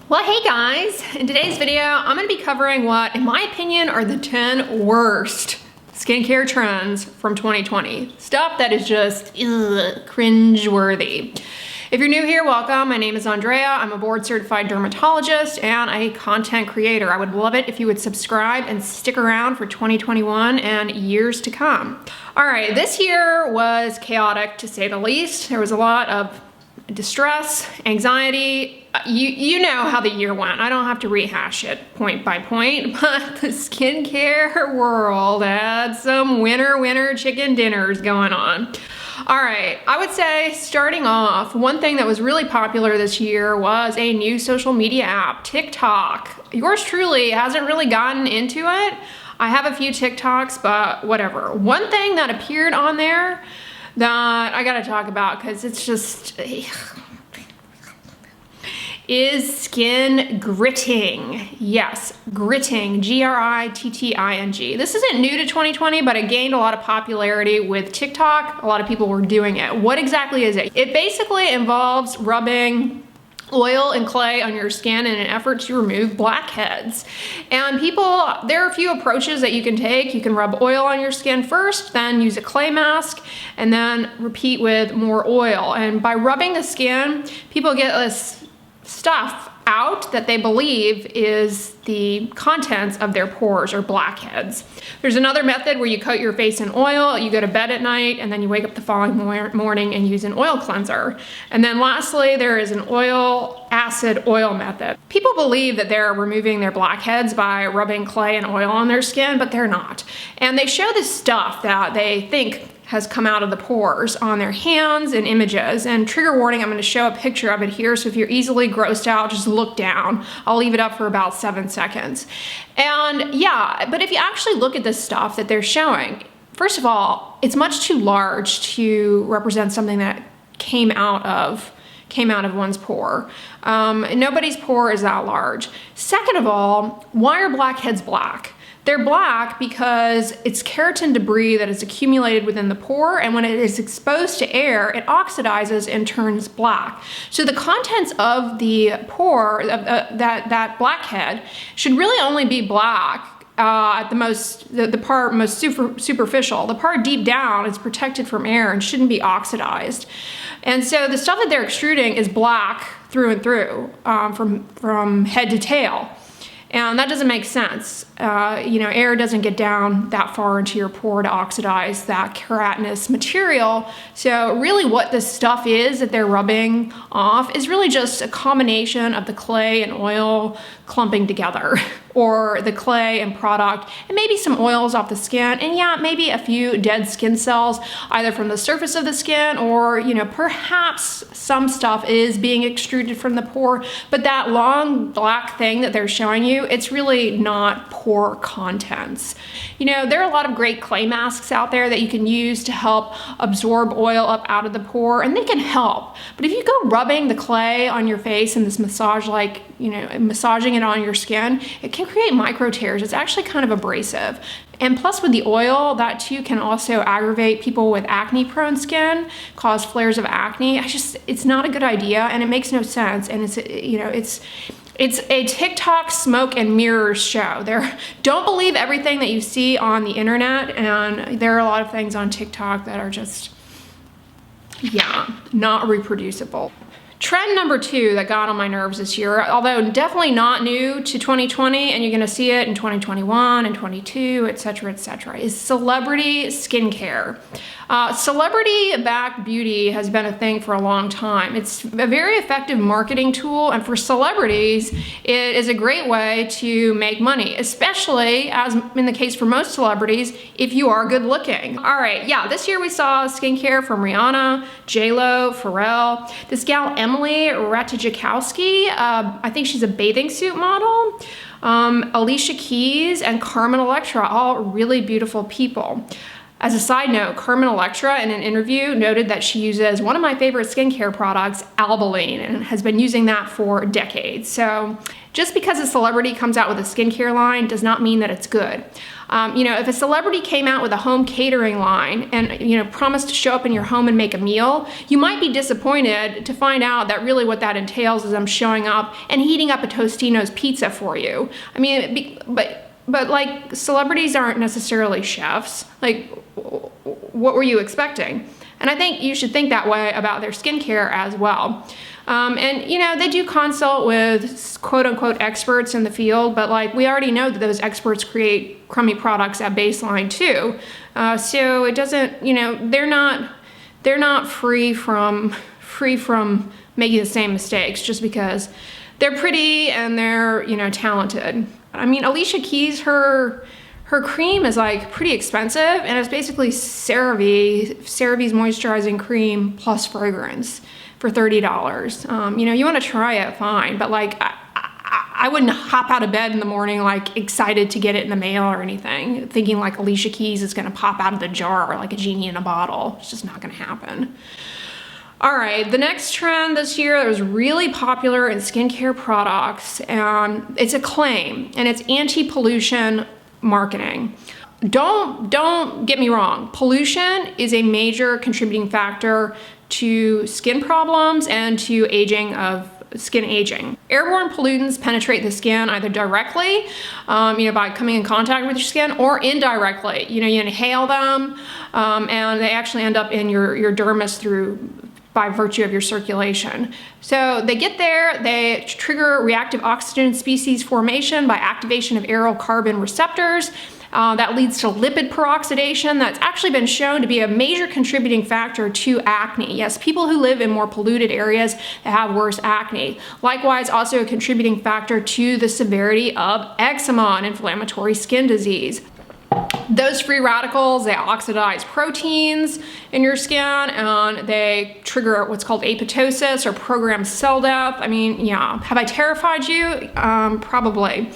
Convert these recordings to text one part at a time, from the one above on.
Well, hey guys, in today's video, I'm gonna be covering what, in my opinion, are the 10 worst skincare trends from 2020. Stuff that is just cringe-worthy. If you're new here, welcome. My name is Andrea. I'm a board-certified dermatologist and a content creator. I would love it if you would subscribe and stick around for 2021 and years to come. All right, this year was chaotic to say the least. There was a lot of distress, anxiety. You know how the year went. I don't have to rehash it point by point, but the skincare world had some winter chicken dinners going on. All right, I would say starting off, one thing that was really popular this year was a new social media app, TikTok. Yours truly hasn't really gotten into it. I have a few TikToks, but whatever. One thing that appeared on there that I gotta talk about because it's just is skin gritting. Yes, gritting, Gritting. This isn't new to 2020, but it gained a lot of popularity with TikTok. A lot of people were doing it. What exactly is it? It basically involves rubbing oil and clay on your skin in an effort to remove blackheads. And there are a few approaches that you can take. You can rub oil on your skin first, then use a clay mask, and then repeat with more oil. And by rubbing the skin, people get this stuff out that they believe is the contents of their pores or blackheads. There's another method where you coat your face in oil, you go to bed at night, and then you wake up the following morning and use an oil cleanser. And then lastly, there is an acid oil method. People believe that they're removing their blackheads by rubbing clay and oil on their skin, but they're not. And they show this stuff that they think has come out of the pores on their hands and images. And trigger warning, I'm gonna show a picture of it here, so if you're easily grossed out, just look down. I'll leave it up for about 7 seconds. And yeah, but if you actually look at this stuff that they're showing, first of all, it's much too large to represent something that came out of one's pore. Nobody's pore is that large. Second of all, why are blackheads black? They're black because it's keratin debris that is accumulated within the pore, and when it is exposed to air, it oxidizes and turns black. So the contents of the pore, that blackhead, should really only be black at the part most superficial. The part deep down is protected from air and shouldn't be oxidized. And so the stuff that they're extruding is black through and through, from head to tail. And that doesn't make sense. Air doesn't get down that far into your pore to oxidize that keratinous material. So really what this stuff is that they're rubbing off is really just a combination of the clay and oil clumping together, or the clay and product, and maybe some oils off the skin, and yeah, maybe a few dead skin cells, either from the surface of the skin or, perhaps some stuff is being extruded from the pore, but that long black thing that they're showing you, it's really not pore contents. There are a lot of great clay masks out there that you can use to help absorb oil up out of the pore, and they can help. But if you go rubbing the clay on your face and this massaging it on your skin, it can create micro tears. It's actually kind of abrasive. And plus with the oil, that too can also aggravate people with acne prone skin, cause flares of acne. It's not a good idea, and it makes no sense. And it's a TikTok smoke and mirrors show. Don't believe everything that you see on the internet, and there are a lot of things on TikTok that are just, not reproducible. Trend number 2 that got on my nerves this year, although definitely not new to 2020, and you're gonna see it in 2021 and 22, et cetera, is celebrity skincare. Celebrity-backed beauty has been a thing for a long time. It's a very effective marketing tool, and for celebrities, it is a great way to make money, especially, as in the case for most celebrities, if you are good looking. All right, this year we saw skincare from Rihanna, J-Lo, Pharrell, this gal Emily Ratajkowski, I think she's a bathing suit model, Alicia Keys, and Carmen Electra, all really beautiful people. As a side note, Carmen Electra in an interview noted that she uses one of my favorite skincare products, Albolene, and has been using that for decades. So just because a celebrity comes out with a skincare line does not mean that it's good. If a celebrity came out with a home catering line and, promised to show up in your home and make a meal, you might be disappointed to find out that really what that entails is them showing up and heating up a Tostino's pizza for you. I mean, but like, celebrities aren't necessarily chefs. Like, what were you expecting? And I think you should think that way about their skincare as well. They do consult with quote unquote experts in the field, but like, we already know that those experts create crummy products at baseline too. So it doesn't, they're not free from making the same mistakes just because they're pretty and they're, talented. I mean, Alicia Keys, her cream is like pretty expensive, and it's basically CeraVe's moisturizing cream plus fragrance for $30. You want to try it, fine, but like, I wouldn't hop out of bed in the morning like excited to get it in the mail or anything, thinking like Alicia Keys is going to pop out of the jar like a genie in a bottle. It's just not going to happen. All right, the next trend this year that was really popular in skincare products, it's a claim, and it's anti-pollution marketing. Don't get me wrong. Pollution is a major contributing factor to skin problems and to skin aging. Airborne pollutants penetrate the skin either directly, by coming in contact with your skin, or indirectly. You inhale them, and they actually end up in your dermis by virtue of your circulation. So they get there, they trigger reactive oxygen species formation by activation of aryl carbon receptors. That leads to lipid peroxidation. That's actually been shown to be a major contributing factor to acne. Yes, people who live in more polluted areas have worse acne. Likewise, also a contributing factor to the severity of eczema and inflammatory skin disease. Those free radicals, they oxidize proteins in your skin, and they trigger what's called apoptosis or programmed cell death. I mean, yeah, have I terrified you? Probably.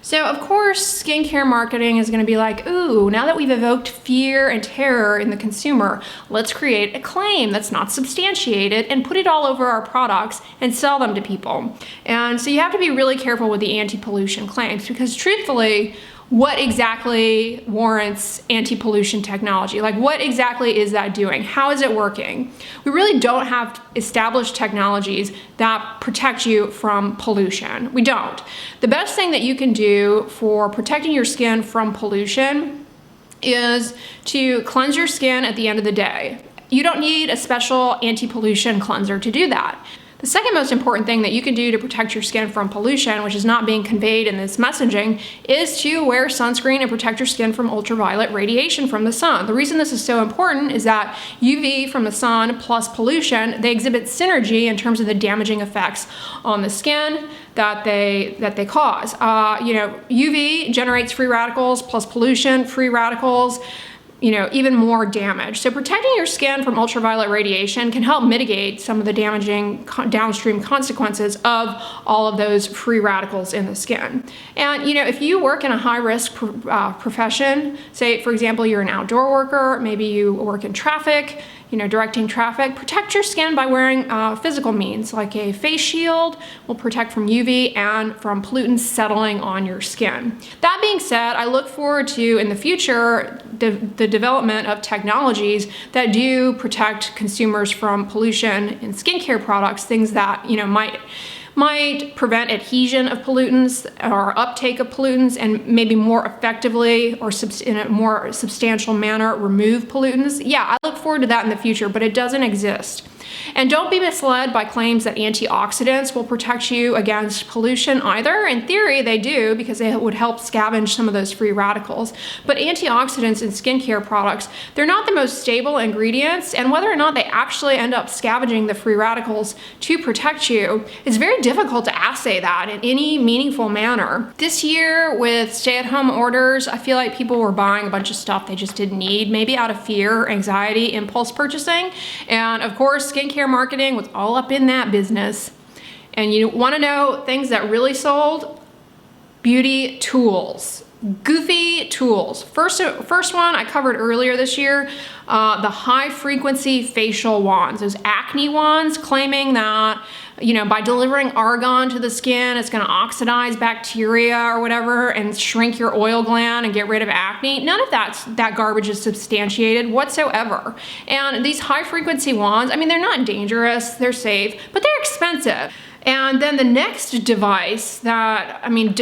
So of course, skincare marketing is going to be like, ooh, now that we've evoked fear and terror in the consumer, let's create a claim that's not substantiated and put it all over our products and sell them to people. And so you have to be really careful with the anti-pollution claims, because truthfully, what exactly warrants anti-pollution technology? Like, what exactly is that doing? How is it working? We really don't have established technologies that protect you from pollution. We don't. The best thing that you can do for protecting your skin from pollution is to cleanse your skin at the end of the day. You don't need a special anti-pollution cleanser to do that. The second most important thing that you can do to protect your skin from pollution, which is not being conveyed in this messaging, is to wear sunscreen and protect your skin from ultraviolet radiation from the sun. The reason this is so important is that UV from the sun plus pollution, they exhibit synergy in terms of the damaging effects on the skin that they cause. UV generates free radicals plus pollution, free radicals, even more damage. So protecting your skin from ultraviolet radiation can help mitigate some of the damaging downstream consequences of all of those free radicals in the skin. And, if you work in a high-risk profession, say, for example, you're an outdoor worker, maybe you work in traffic, directing traffic, protect your skin by wearing physical means, like a face shield will protect from UV and from pollutants settling on your skin. That being said, I look forward to, in the future, the development of technologies that do protect consumers from pollution in skincare products, things that, might prevent adhesion of pollutants or uptake of pollutants, and maybe more effectively or in a more substantial manner remove pollutants. Yeah, I look forward to that in the future, but it doesn't exist. And don't be misled by claims that antioxidants will protect you against pollution either. In theory, they do, because they would help scavenge some of those free radicals. But antioxidants in skincare products, they're not the most stable ingredients, and whether or not they actually end up scavenging the free radicals to protect you, it's very difficult to assay that in any meaningful manner. This year, with stay-at-home orders, I feel like people were buying a bunch of stuff they just didn't need, maybe out of fear, anxiety, impulse purchasing. And of course, skincare marketing was all up in that business. And you want to know things that really sold? Beauty tools. Goofy tools. First one I covered earlier this year, the high frequency facial wands, those acne wands, claiming that, you know, by delivering argon to the skin, it's gonna oxidize bacteria or whatever and shrink your oil gland and get rid of acne. None of that garbage is substantiated whatsoever. And these high frequency wands, I mean, they're not dangerous, they're safe, but they're expensive. And then the next device that, I mean,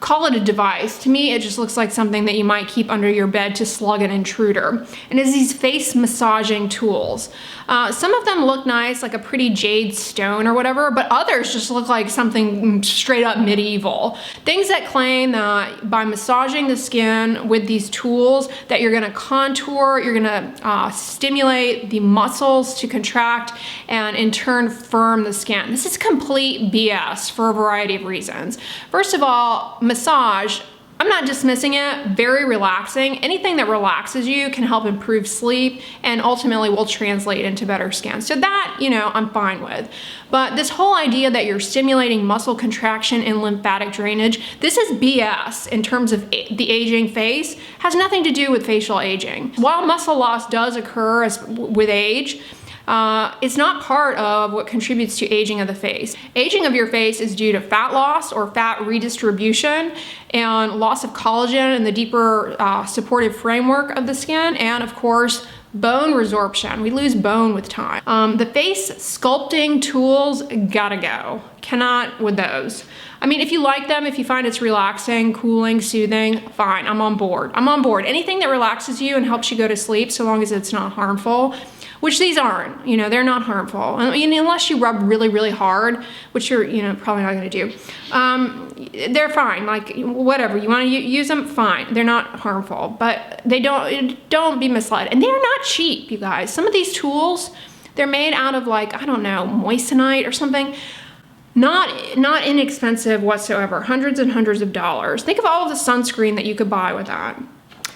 call it a device. To me, it just looks like something that you might keep under your bed to slug an intruder. And it's these face massaging tools. Some of them look nice, like a pretty jade stone or whatever, but others just look like something straight up medieval. Things that claim that by massaging the skin with these tools that you're gonna contour, you're gonna stimulate the muscles to contract and in turn firm the skin. This is complete BS for a variety of reasons. First of all, massage, I'm not dismissing it, very relaxing. Anything that relaxes you can help improve sleep and ultimately will translate into better skin. So that, you know, I'm fine with. But this whole idea that you're stimulating muscle contraction and lymphatic drainage, this is BS in terms of the aging face, has nothing to do with facial aging. While muscle loss does occur with age, it's not part of what contributes to aging of the face. Aging of your face is due to fat loss or fat redistribution and loss of collagen in the deeper supportive framework of the skin, and of course, bone resorption. We lose bone with time. The face sculpting tools gotta go. Cannot with those. I mean, if you like them, if you find it's relaxing, cooling, soothing, fine, I'm on board. I'm on board. Anything that relaxes you and helps you go to sleep, so long as it's not harmful, which these aren't, you know, they're not harmful. I mean, unless you rub really, really hard, which you're, you know, probably not gonna do. They're fine, like whatever, you wanna use them, fine. They're not harmful, but they don't be misled. And they're not cheap, you guys. Some of these tools, they're made out of like, I don't know, moissanite or something. Not inexpensive whatsoever, hundreds and hundreds of dollars. Think of all of the sunscreen that you could buy with that.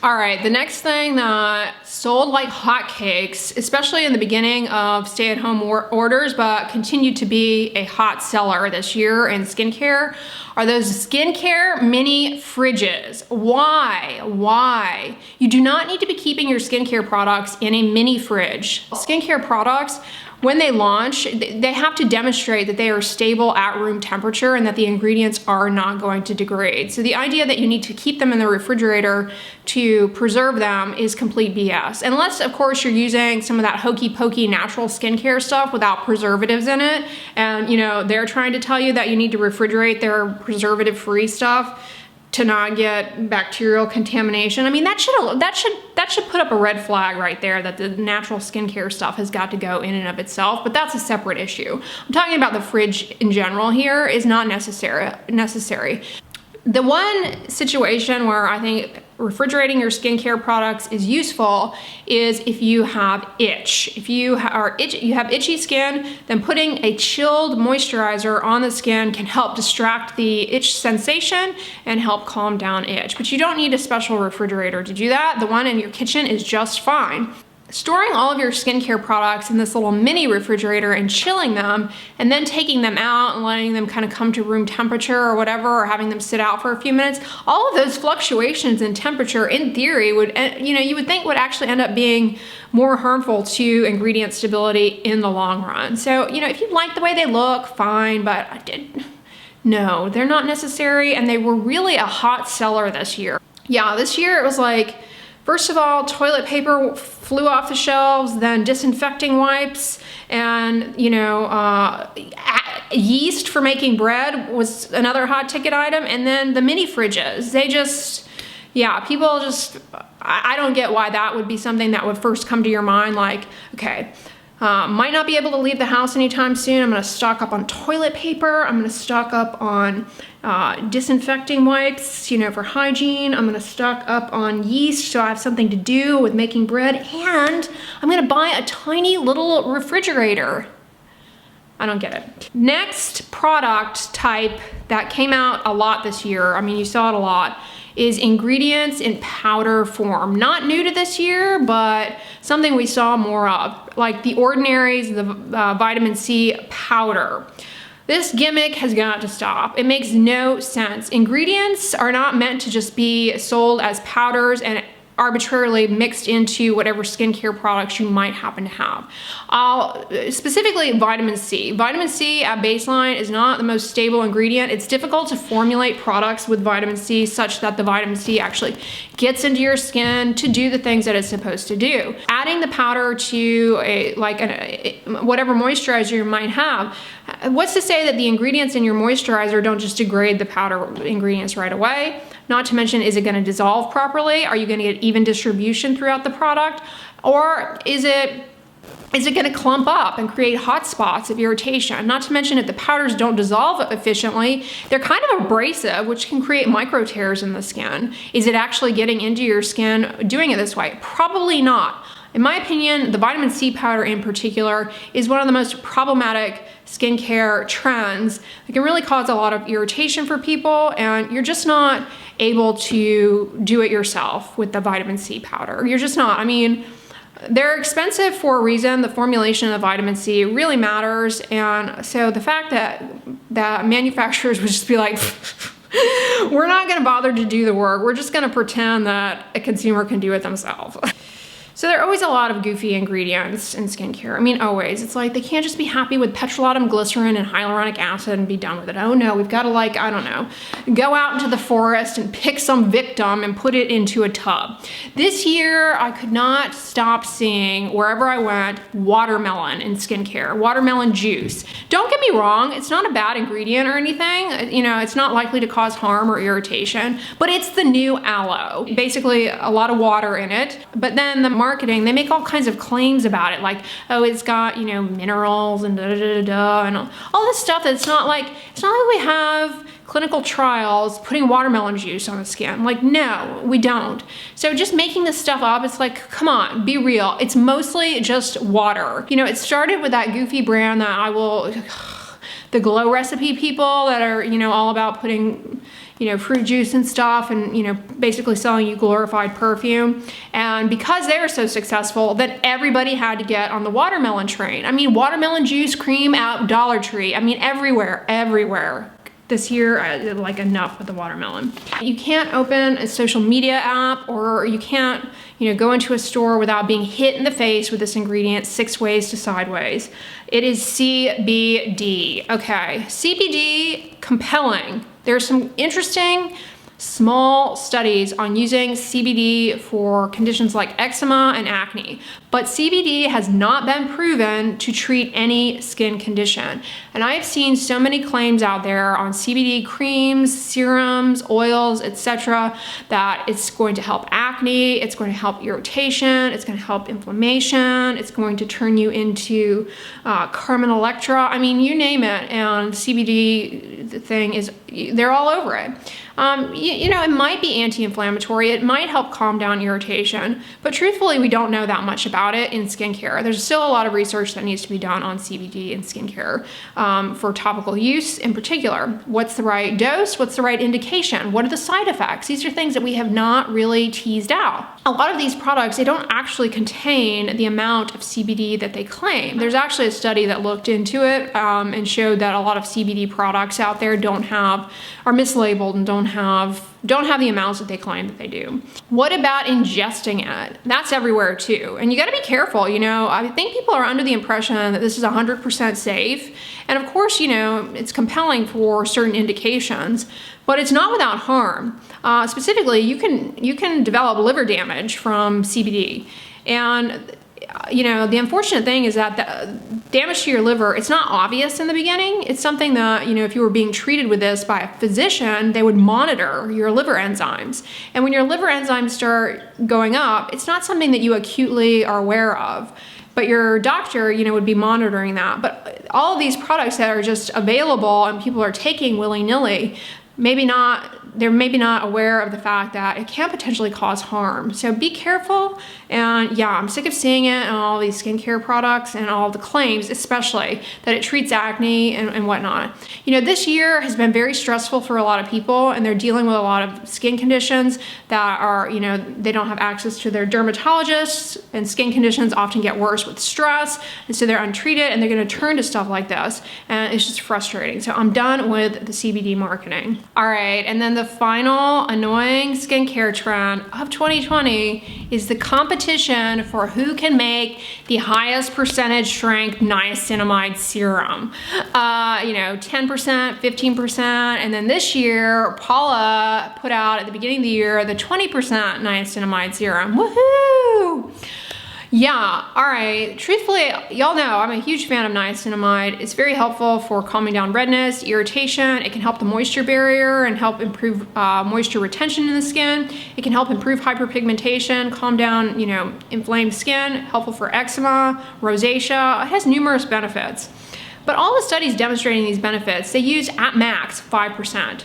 All right, the next thing that sold like hotcakes, especially in the beginning of stay-at-home orders, but continued to be a hot seller this year in skincare, are those skincare mini fridges. Why? You do not need to be keeping your skincare products in a mini fridge. Skincare products, when they launch, they have to demonstrate that they are stable at room temperature and that the ingredients are not going to degrade. So the idea that you need to keep them in the refrigerator to preserve them is complete BS. Unless, of course, you're using some of that hokey pokey natural skincare stuff without preservatives in it. And, you know, they're trying to tell you that you need to refrigerate their preservative-free stuff to not get bacterial contamination. I mean, that should put up a red flag right there that the natural skincare stuff has got to go in and of itself, but that's a separate issue. I'm talking about the fridge in general here is not necessary. The one situation where I think refrigerating your skincare products is useful is if you have itch. If you have itchy skin, then putting a chilled moisturizer on the skin can help distract the itch sensation and help calm down itch. But you don't need a special refrigerator to do that. The one in your kitchen is just fine. Storing all of your skincare products in this little mini refrigerator and chilling them and then taking them out and letting them kind of come to room temperature or whatever, or having them sit out for a few minutes, all of those fluctuations in temperature in theory would, you know, you would think would actually end up being more harmful to ingredient stability in the long run. So, you know, if you like the way they look, fine, but no, they're not necessary, and they were really a hot seller this year. Yeah, this year it was like, first of all, toilet paper flew off the shelves, then disinfecting wipes, and, you know, yeast for making bread was another hot ticket item, and then the mini fridges. They just, yeah, people just, I don't get why that would be something that would first come to your mind, like, okay, might not be able to leave the house anytime soon. I'm gonna stock up on toilet paper. I'm gonna stock up on disinfecting wipes, you know, for hygiene. I'm gonna stock up on yeast so I have something to do with making bread. And I'm gonna buy a tiny little refrigerator. I don't get it. Next product type that came out a lot this year, I mean, you saw it a lot, is ingredients in powder form. Not new to this year, but something we saw more of, like the Ordinary's, the vitamin C powder. This gimmick has got to stop. It makes no sense. Ingredients are not meant to just be sold as powders and arbitrarily mixed into whatever skincare products you might happen to have. Specifically vitamin C. Vitamin C at baseline is not the most stable ingredient. It's difficult to formulate products with vitamin C such that the vitamin C actually gets into your skin to do the things that it's supposed to do. Adding the powder to whatever moisturizer you might have, what's to say that the ingredients in your moisturizer don't just degrade the powder ingredients right away? Not to mention, is it going to dissolve properly? Are you going to get even distribution throughout the product? Or is it going to clump up and create hot spots of irritation? Not to mention, if the powders don't dissolve efficiently, they're kind of abrasive, which can create micro tears in the skin. Is it actually getting into your skin doing it this way? Probably not. In my opinion, the vitamin C powder in particular is one of the most problematic skincare trends. It can really cause a lot of irritation for people, and you're just not able to do it yourself with the vitamin C powder. You're just not. I mean, they're expensive for a reason. The formulation of vitamin C really matters, and so the fact that manufacturers would just be like, we're not going to bother to do the work. We're just going to pretend that a consumer can do it themselves. So there are always a lot of goofy ingredients in skincare. I mean, always. It's like they can't just be happy with petrolatum glycerin and hyaluronic acid and be done with it. Oh no, we've got to, like, I don't know, go out into the forest and pick some victim and put it into a tub. This year, I could not stop seeing, wherever I went, watermelon in skincare, watermelon juice. Don't get me wrong, it's not a bad ingredient or anything. You know, it's not likely to cause harm or irritation, but it's the new aloe. Basically, a lot of water in it, but then the marketing, they make all kinds of claims about it, like, oh, it's got, you know, minerals and and all this stuff that's not like, it's not like we have clinical trials putting watermelon juice on the skin. Like, no, we don't. So just making this stuff up, it's like, come on, be real. It's mostly just water. You know, it started with that goofy brand that the Glow recipe people that are, you know, all about putting, you know, fruit juice and stuff and, you know, basically selling you glorified perfume. And because they were so successful, then everybody had to get on the watermelon train. I mean, watermelon juice cream at Dollar Tree. I mean, everywhere. This year, like, enough with the watermelon. You can't open a social media app, or you can't, you know, go into a store without being hit in the face with this ingredient 6 ways to sideways. It is CBD. Okay, CBD, compelling. There's some interesting small studies on using CBD for conditions like eczema and acne, but CBD has not been proven to treat any skin condition. And I've seen so many claims out there on CBD creams, serums, oils, etc., that it's going to help acne, it's going to help irritation, it's going to help inflammation, it's going to turn you into Carmen Electra. I mean, you name it, and CBD, the thing is, they're all over it. You know, it might be anti-inflammatory, it might help calm down irritation, but truthfully, we don't know that much about it in skincare. There's still a lot of research that needs to be done on CBD in skincare for topical use in particular. What's the right dose? What's the right indication? What are the side effects? These are things that we have not really teased out. A lot of these products, they don't actually contain the amount of CBD that they claim. There's actually a study that looked into it and showed that a lot of CBD products out there are mislabeled and don't have the amounts that they claim that they do. What about ingesting it? That's everywhere too. And you gotta be careful, you know. I think people are under the impression that this is 100% safe. And of course, you know, it's compelling for certain indications, but it's not without harm. Specifically, you can develop liver damage from CBD. And you know, the unfortunate thing is that the damage to your liver, it's not obvious in the beginning. It's something that, you know, if you were being treated with this by a physician, they would monitor your liver enzymes. And when your liver enzymes start going up, it's not something that you acutely are aware of. But your doctor, you know, would be monitoring that. But all of these products that are just available and people are taking willy-nilly, they're maybe not aware of the fact that it can potentially cause harm. So be careful. And yeah, I'm sick of seeing it in all these skincare products and all the claims, especially that it treats acne and whatnot. You know, this year has been very stressful for a lot of people, and they're dealing with a lot of skin conditions that are, you know, they don't have access to their dermatologists, and skin conditions often get worse with stress. And so they're untreated and they're going to turn to stuff like this. And it's just frustrating. So I'm done with the CBD marketing. All right. And then the final annoying skincare trend of 2020 is the competition for who can make the highest percentage strength niacinamide serum. You know, 10%, 15%. And then this year, Paula put out at the beginning of the year the 20% niacinamide serum. Woohoo! Yeah, all right. Truthfully, y'all know I'm a huge fan of niacinamide. It's very helpful for calming down redness, irritation. It can help the moisture barrier and help improve moisture retention in the skin. It can help improve hyperpigmentation, calm down, you know, inflamed skin, helpful for eczema, rosacea. It has numerous benefits. But all the studies demonstrating these benefits, they use at max 5%.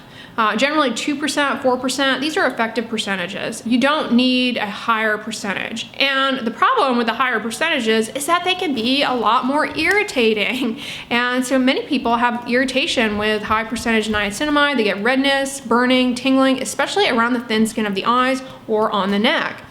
Generally 2%, 4%, these are effective percentages. You don't need a higher percentage. And the problem with the higher percentages is that they can be a lot more irritating. And so many people have irritation with high percentage niacinamide. They get redness, burning, tingling, especially around the thin skin of the eyes or on the neck.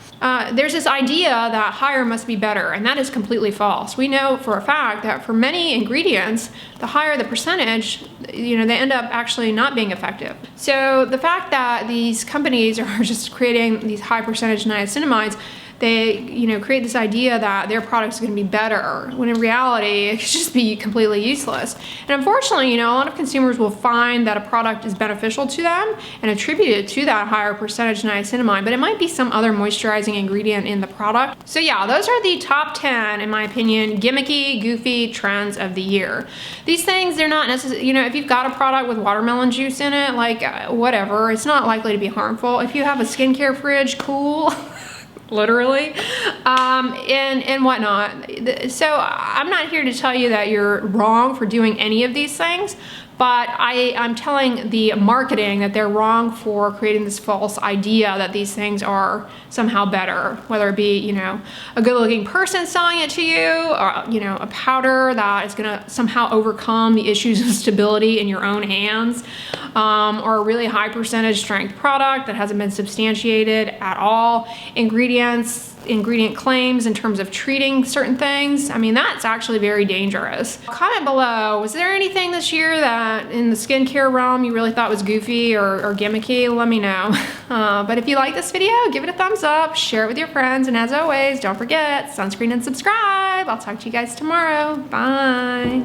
There's this idea that higher must be better, and that is completely false. We know for a fact that for many ingredients, the higher the percentage, you know, they end up actually not being effective. So the fact that these companies are just creating these high percentage niacinamides, they, you know, create this idea that their product's going to be better, when in reality, it could just be completely useless. And unfortunately, you know, a lot of consumers will find that a product is beneficial to them and attribute it to that higher percentage niacinamide, but it might be some other moisturizing ingredient in the product. So yeah, those are the top 10, in my opinion, gimmicky, goofy trends of the year. These things, they're not necessarily, you know, if you've got a product with watermelon juice in it, like whatever, it's not likely to be harmful. If you have a skincare fridge, cool. Literally, and whatnot. So I'm not here to tell you that you're wrong for doing any of these things, but I'm telling the marketing that they're wrong for creating this false idea that these things are somehow better, whether it be, you know, a good looking person selling it to you, or, you know, a powder that is gonna somehow overcome the issues of stability in your own hands, or a really high percentage strength product that hasn't been substantiated at all, ingredient claims in terms of treating certain things. I mean, that's actually very dangerous. Comment below, was there anything this year that in the skincare realm you really thought was goofy or gimmicky? Let me know. But if you like this video, give it a thumbs up, share it with your friends, and as always, don't forget, sunscreen and subscribe. I'll talk to you guys tomorrow. Bye.